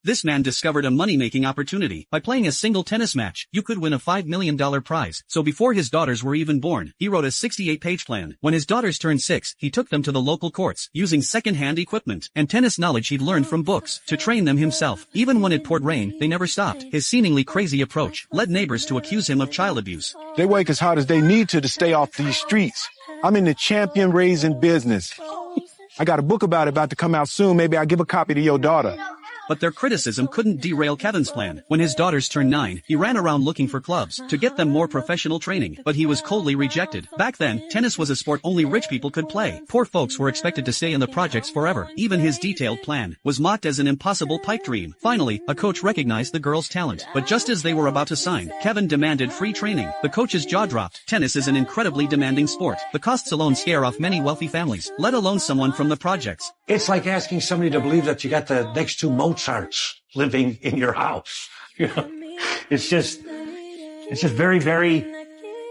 This man discovered a money-making opportunity. By playing a single tennis match, you could win a $5 million prize. So before his daughters were even born, he wrote a 68-page plan. When his daughters turned 6, he took them to the local courts, using second-hand equipment and tennis knowledge he'd learned from books, to train them himself. Even when it poured rain, they never stopped. His seemingly crazy approach led neighbors to accuse him of child abuse. They work as hard as they need to stay off these streets. I'm in the champion raising business. I got a book about to come out soon. Maybe I'll give a copy to your daughter. But their criticism couldn't derail Kevin's plan. When his daughters turned 9, he ran around looking for clubs to get them more professional training, but he was coldly rejected. Back then, tennis was a sport only rich people could play. Poor folks were expected to stay in the projects forever. Even his detailed plan was mocked as an impossible pipe dream. Finally, a coach recognized the girls' talent, but just as they were about to sign, Kevin demanded free training. The coach's jaw dropped. Tennis is an incredibly demanding sport. The costs alone scare off many wealthy families, let alone someone from the projects. It's like asking somebody to believe that you got the next two Mozarts living in your house. You know, it's just very, very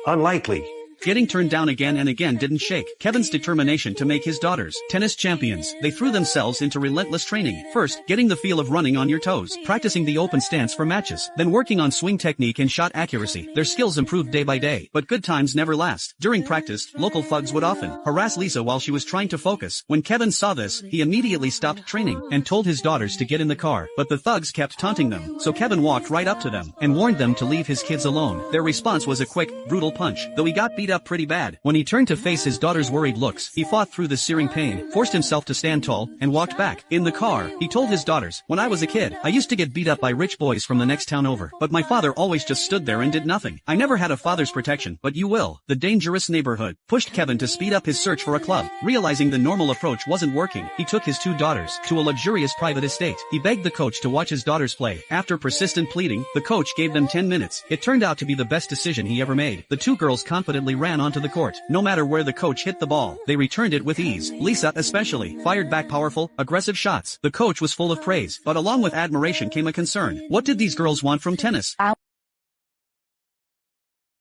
unlikely. Getting turned down again and again didn't shake Kevin's determination to make his daughters tennis champions. They threw themselves into relentless training. First, getting the feel of running on your toes, practicing the open stance for matches, then working on swing technique and shot accuracy. Their skills improved day by day, but good times never last. During practice, local thugs would often harass Lisa while she was trying to focus. When Kevin saw this, he immediately stopped training and told his daughters to get in the car, but the thugs kept taunting them. So Kevin walked right up to them and warned them to leave his kids alone. Their response was a quick, brutal punch, though he got beat up pretty bad. When he turned to face his daughter's worried looks, he fought through the searing pain, forced himself to stand tall, and walked back. In the car, he told his daughters, "When I was a kid, I used to get beat up by rich boys from the next town over, but my father always just stood there and did nothing. I never had a father's protection, but you will." The dangerous neighborhood pushed Kevin to speed up his search for a club. Realizing the normal approach wasn't working, he took his 2 daughters to a luxurious private estate. He begged the coach to watch his daughters play. After persistent pleading, the coach gave them 10 minutes. It turned out to be the best decision he ever made. The 2 girls confidently ran onto the court. No matter where the coach hit the ball, they returned it with ease. Lisa, especially, fired back powerful, aggressive shots. The coach was full of praise, but along with admiration came a concern. What did these girls want from tennis?